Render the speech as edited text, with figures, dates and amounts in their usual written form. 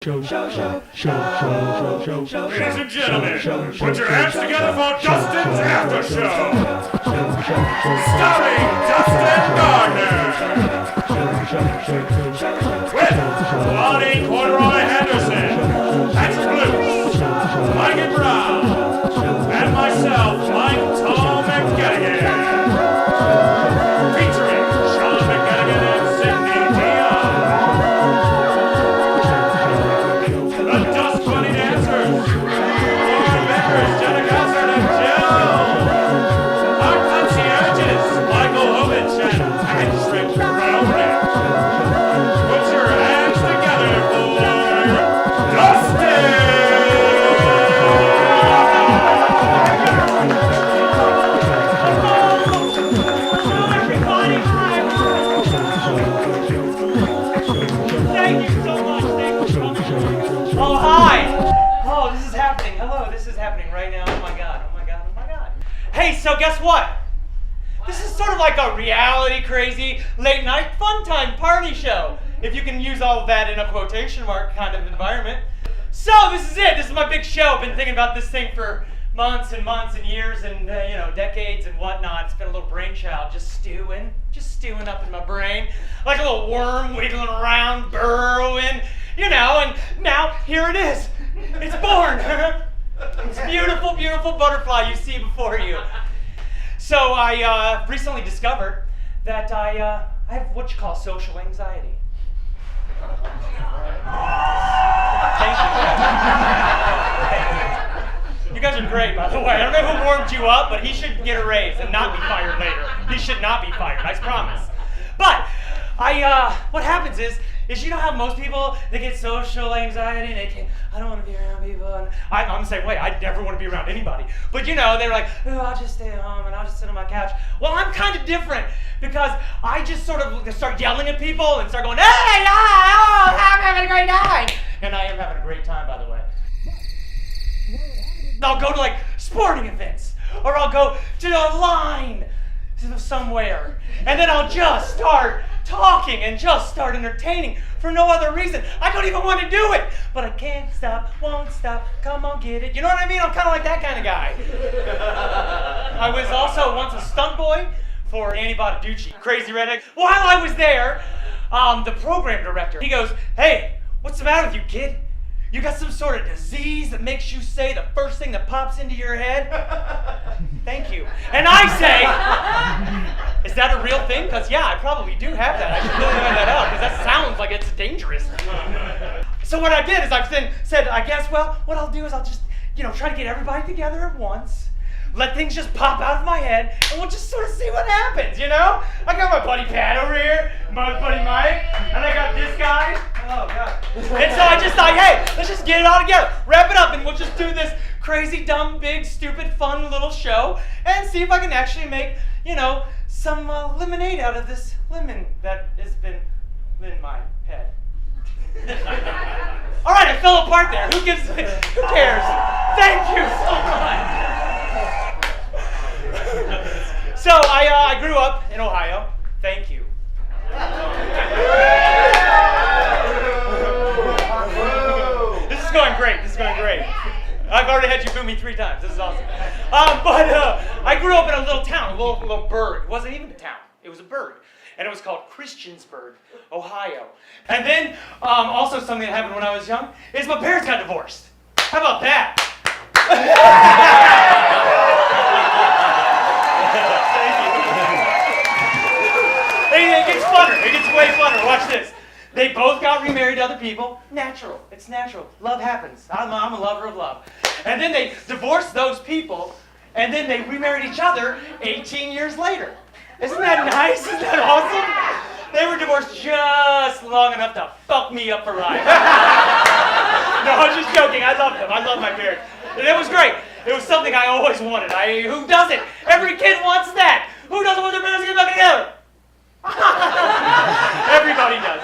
Ladies and gentlemen, put your hands together for Dustin's After Show, starring Dustin Gardner, with Lonnie Corduroy Henderson, Patrick Blues, Mike Brown, and myself, Mike Tom McGettigan, featuring Sean McGettigan and Sydney Dion. Hey, so guess what? This is sort of like a reality, crazy, late night fun time party show, if you can use all of that in a quotation mark kind of environment. So this is it. This is my big show. I've been thinking about this thing for months and months and years and decades and whatnot. It's been a little brainchild, just stewing up in my brain, like a little worm wiggling around, burrowing, and now here it is. It's born. It's beautiful, beautiful butterfly you see before you. So I recently discovered that I have what you call social anxiety. Thank you. You guys are great, by the way. I don't know who warmed you up, but he should get a raise and not be fired later. He should not be fired, I promise. But what happens is you know how most people, they get social anxiety and I don't want to be around people. And I'm the same way. I never want to be around anybody. But they're like, oh, I'll just stay at home and I'll just sit on my couch. Well, I'm kind of different because I just sort of start yelling at people and start going, hey, I'm having a great time. And I am having a great time, by the way. I'll go to like sporting events or I'll go to a line somewhere and then I'll just start talking and just start entertaining for no other reason. I don't even want to do it, but I can't stop, won't stop, come on, get it. You know what I mean? I'm kind of like that kind of guy. I was also once a stunt boy for Annie Bottaducci, crazy redhead. While I was there, the program director, he goes, hey, what's the matter with you, kid? You got some sort of disease that makes you say the first thing that pops into your head? Thank you. And I say, is that a real thing? Because yeah, I probably do have that. I should really find that out because that sounds like it's dangerous. So what I did is I then said, I guess, well, what I'll do is I'll just, try to get everybody together at once. Let things just pop out of my head, and we'll just sort of see what happens, I got my buddy Pat over here, my buddy Mike, and I got this guy. Oh, God. And so I just thought, hey, let's just get it all together. Wrap it up, and we'll just do this crazy, dumb, big, stupid, fun little show, and see if I can actually make, some lemonade out of this lemon that has been in my head. All right, I fell apart there. Who cares? Thank you so much. So I grew up in Ohio. Thank you. This is going great. I've already had you boo me 3 times. This is awesome. But I grew up in a little town, a little burg. It wasn't even a town. It was a burg. And it was called Christiansburg, Ohio. And then also something that happened when I was young is my parents got divorced. How about that? It gets funner. It gets way funner. Watch this. They both got remarried to other people. Natural. It's natural. Love happens. I'm a lover of love. And then they divorced those people, and then they remarried each other 18 years later. Isn't that nice? Isn't that awesome? They were divorced just long enough to fuck me up for life. No, I'm just joking. I love them. I love my parents. And it was great. It was something I always wanted. Who doesn't? Every kid wants that. Who doesn't want their parents to get back together? Everybody does.